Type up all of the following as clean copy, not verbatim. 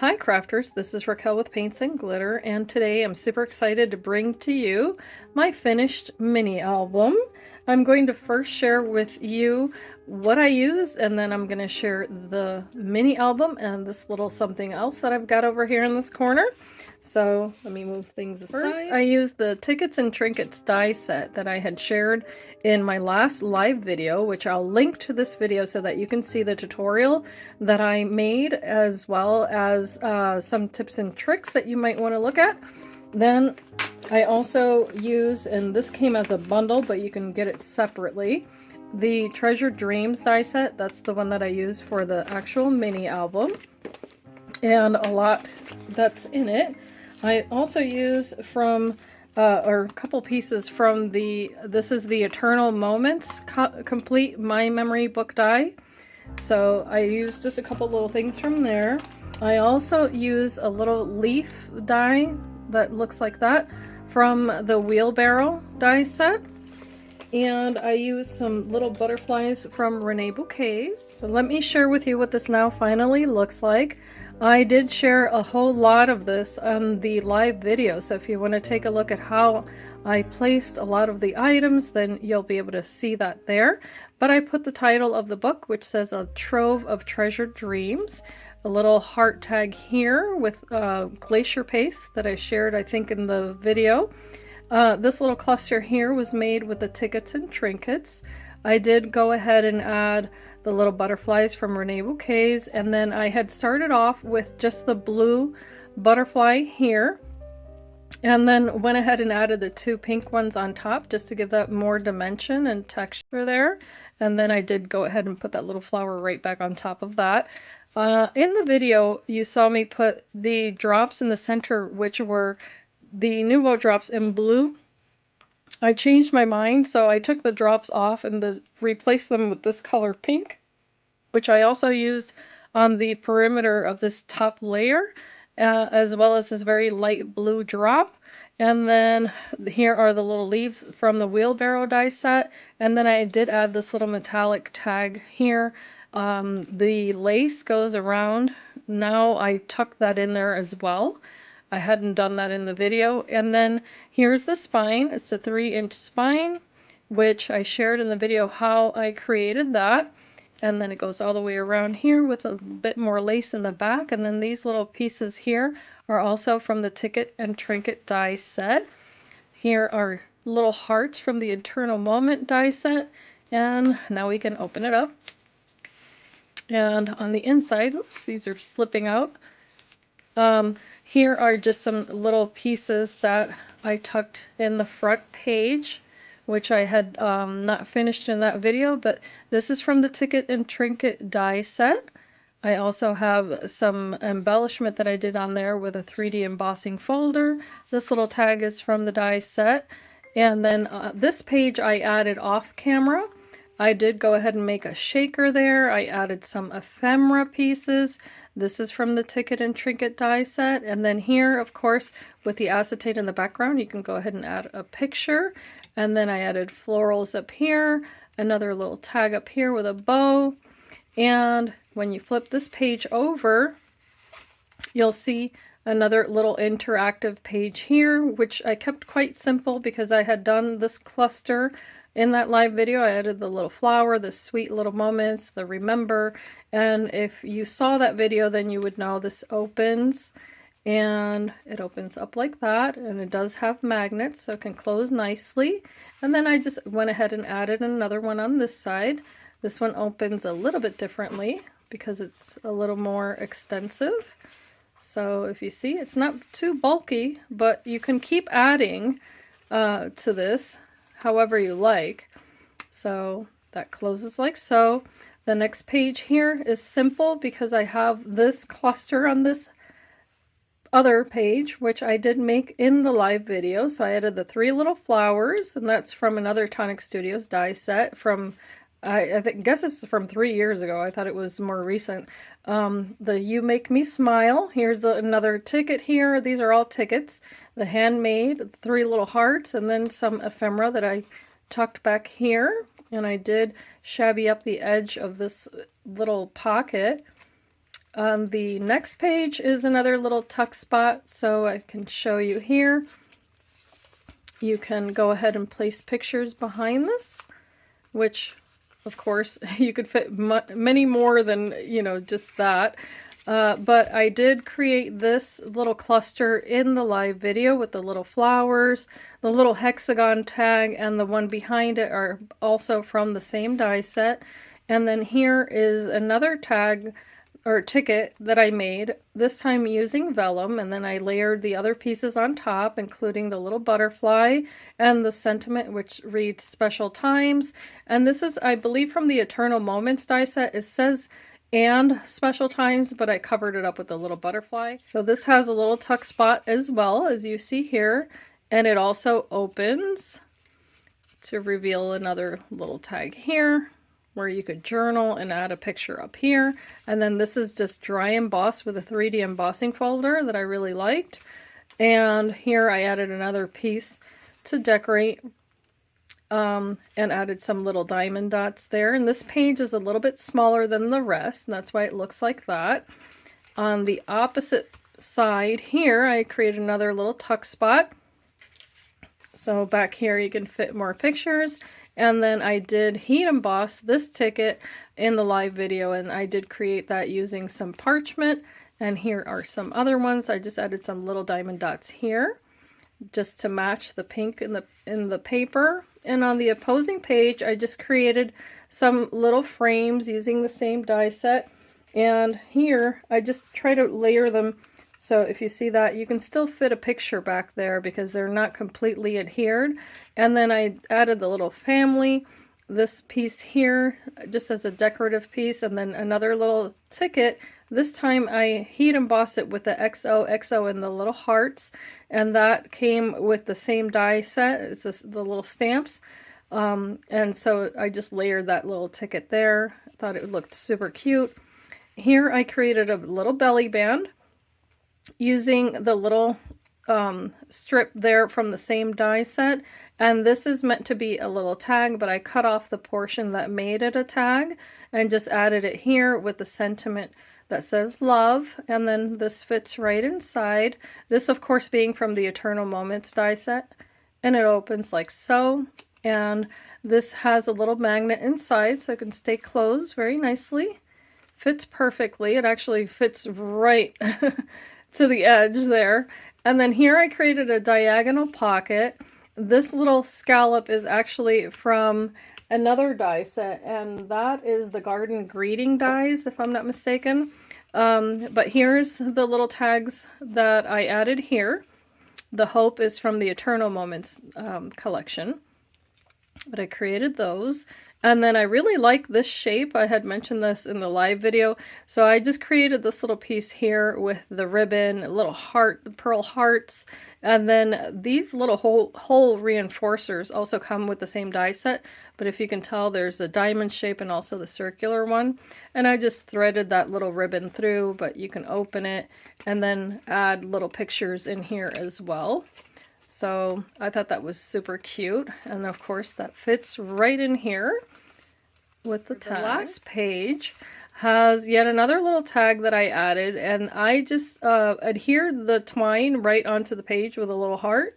Hi crafters, this is Raquel with Paints and Glitter, and today I'm super excited to bring to you my finished mini album. I'm going to first share with you what I use, and then I'm going to share the mini album and this little something else that I've got over here in this corner. So let me move things aside. First, I used the Tickets and Trinkets die set that I had shared in my last live video, which I'll link to this video so that you can see the tutorial that I made, as well as some tips and tricks that you might want to look at. Then I also use, and this came as a bundle, but you can get it separately, the Treasure Dreams die set. That's the one that I use for the actual mini album, and a lot that's in it. I also use from or a couple pieces from this is the Eternal Moments Complete My Memory book die. So I use just a couple little things from there. I also use a little leaf die that looks like that from the Wheelbarrow die set. And I use some little butterflies from Renee Bouquets. So let me share with you what this now finally looks like. I did share a whole lot of this on the live video, so if you want to take a look at how I placed a lot of the items, then you'll be able to see that there. But I put the title of the book, which says A Trove of Treasured Dreams, a little heart tag here with glacier paste that I shared, I think, in the video. This little cluster here was made with the Tickets and Trinkets. I did go ahead and add the little butterflies from Renee Bouquets, and then I had started off with just the blue butterfly here, and then went ahead and added the two pink ones on top just to give that more dimension and texture there. And then I did go ahead and put that little flower right back on top of that. In the video you saw me put the drops in the center, which were the Nuvo drops in blue. I changed my mind, so I took the drops off and replaced them with this color pink, which I also used on the perimeter of this top layer, as well as this very light blue drop. And then here are the little leaves from the Wheelbarrow die set, and then I did add this little metallic tag here. The lace goes around. Now I tucked that in there as well. I hadn't done that in the video. And then here's the spine. It's a 3-inch spine, which I shared in the video how I created that. And then it goes all the way around here with a bit more lace in the back. And then these little pieces here are also from the Ticket and Trinket die set. Here are little hearts from the Eternal Moment die set. And now we can open it up. And on the inside, oops, these are slipping out. Here are just some little pieces that I tucked in the front page, which I had not finished in that video, but this is from the Ticket and Trinket die set. I also have some embellishment that I did on there with a 3D embossing folder. This little tag is from the die set. And then this page I added off camera. I did go ahead and make a shaker there. I added some ephemera pieces. This is from the Ticket and Trinket die set. And then here, of course, with the acetate in the background, you can go ahead and add a picture. And then I added florals up here, another little tag up here with a bow. And when you flip this page over, you'll see another little interactive page here, which I kept quite simple because I had done this cluster in that live video. I added the little flower, the sweet little moments, the remember, and if you saw that video, then you would know this opens, and it opens up like that, and it does have magnets, so it can close nicely. And then I just went ahead and added another one on this side. This one opens a little bit differently because it's a little more extensive. So if you see, it's not too bulky, but you can keep adding to this however you like. So that closes like so. The next page here is simple because I have this cluster on this other page, which I did make in the live video. So I added the 3 little flowers, and that's from another Tonic Studios die set from, I guess it's from 3 years ago. I thought it was more recent. The You Make Me Smile. Here's another ticket here. These are all tickets. The handmade, 3 little hearts, and then some ephemera that I tucked back here. And I did shabby up the edge of this little pocket. On the next page is another little tuck spot, so I can show you here. You can go ahead and place pictures behind this, which of course you could fit many more than, you know, just that. But I did create this little cluster in the live video with the little flowers. The little hexagon tag and the one behind it are also from the same die set. And then here is another tag or ticket that I made, this time using vellum, and then I layered the other pieces on top, including the little butterfly and the sentiment, which reads Special Times. And this is, I believe, from the Eternal Moments die set. It says and Special Times, but I covered it up with a little butterfly. So this has a little tuck spot as well, as you see here, and it also opens to reveal another little tag here, where you could journal and add a picture up here. And then this is just dry embossed with a 3D embossing folder that I really liked. And here I added another piece to decorate and added some little diamond dots there. And this page is a little bit smaller than the rest, and that's why it looks like that. On the opposite side here, I created another little tuck spot. So back here you can fit more pictures. And then I did heat emboss this ticket in the live video, and I did create that using some parchment. And here are some other ones. I just added some little diamond dots here just to match the pink in the paper. And on the opposing page, I just created some little frames using the same die set. And here I just try to layer them. So if you see that, you can still fit a picture back there because they're not completely adhered. And then I added the little family, this piece here, just as a decorative piece, and then another little ticket. This time I heat embossed it with the XOXO and the little hearts, and that came with the same die set as the little stamps. And so I just layered that little ticket there. I thought it looked super cute. Here I created a little belly band using the little strip there from the same die set, and this is meant to be a little tag, but I cut off the portion that made it a tag and just added it here with the sentiment that says love, and then this fits right inside. This of course being from the Eternal Moments die set, and it opens like so, and this has a little magnet inside so it can stay closed very nicely. Fits perfectly. It actually fits right to the edge there. And then here I created a diagonal pocket. This little scallop is actually from another die set, and that is the Garden Greeting dies, if I'm not mistaken. But here's the little tags that I added here. The Hope is from the Eternal Moments collection, but I created those. And then I really like this shape. I had mentioned this in the live video. So I just created this little piece here with the ribbon, a little heart, the pearl hearts. And then these little hole reinforcers also come with the same die set. But if you can tell, there's a diamond shape and also the circular one. And I just threaded that little ribbon through, but you can open it and then add little pictures in here as well. So I thought that was super cute. And of course that fits right in here with the tag. The last page has yet another little tag that I added, and I just adhered the twine right onto the page with a little heart,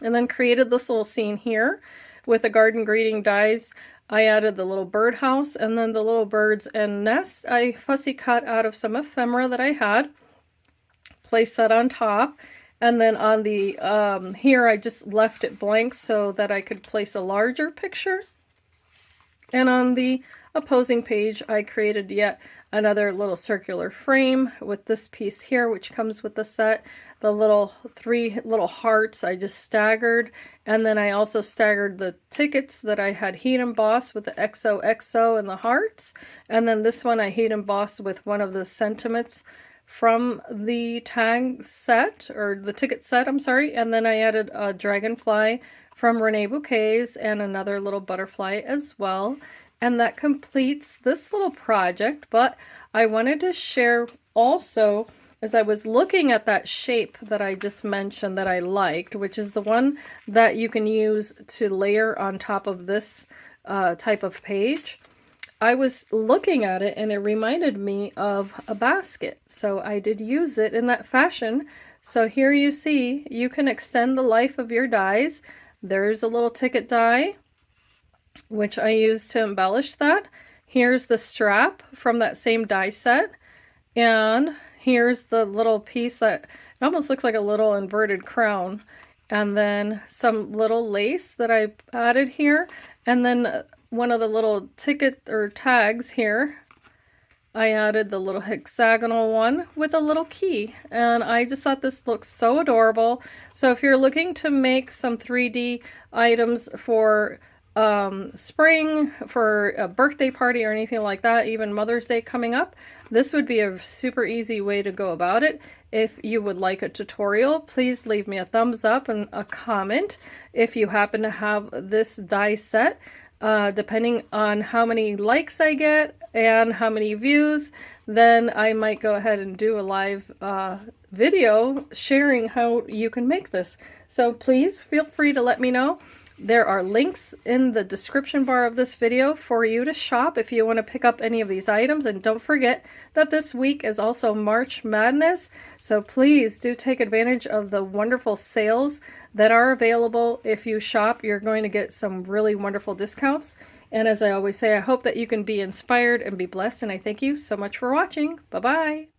and then created this little scene here with the Garden Greeting dies. I added the little birdhouse, and then the little birds and nest I fussy cut out of some ephemera that I had. Placed that on top. And then on the, here I just left it blank so that I could place a larger picture. And on the opposing page, I created yet another little circular frame with this piece here, which comes with the set. The three little hearts I just staggered. And then I also staggered the tickets that I had heat embossed with the XOXO and the hearts. And then this one I heat embossed with one of the sentiments from the tag set, or the ticket set, I'm sorry. And then I added a dragonfly from Renee Bouquets and another little butterfly as well. And that completes this little project. But I wanted to share also, as I was looking at that shape that I just mentioned that I liked, which is the one that you can use to layer on top of this type of page. I was looking at it and it reminded me of a basket. So I did use it in that fashion. So here you see, you can extend the life of your dies. There's a little ticket die, which I used to embellish that. Here's the strap from that same die set. And here's the little piece that it almost looks like a little inverted crown. And then some little lace that I added here. And then one of the little ticket or tags here, I added the little hexagonal one with a little key. And I just thought this looks so adorable. So if you're looking to make some 3D items for spring, for a birthday party or anything like that, even Mother's Day coming up, this would be a super easy way to go about it. If you would like a tutorial, please leave me a thumbs up and a comment if you happen to have this die set. Depending on how many likes I get and how many views, then I might go ahead and do a live video sharing how you can make this. So please feel free to let me know. There are links in the description bar of this video for you to shop if you want to pick up any of these items. And don't forget that this week is also March Madness, so please do take advantage of the wonderful sales that are available. If you shop, you're going to get some really wonderful discounts. And as I always say, I hope that you can be inspired and be blessed, and I thank you so much for watching. Bye-bye.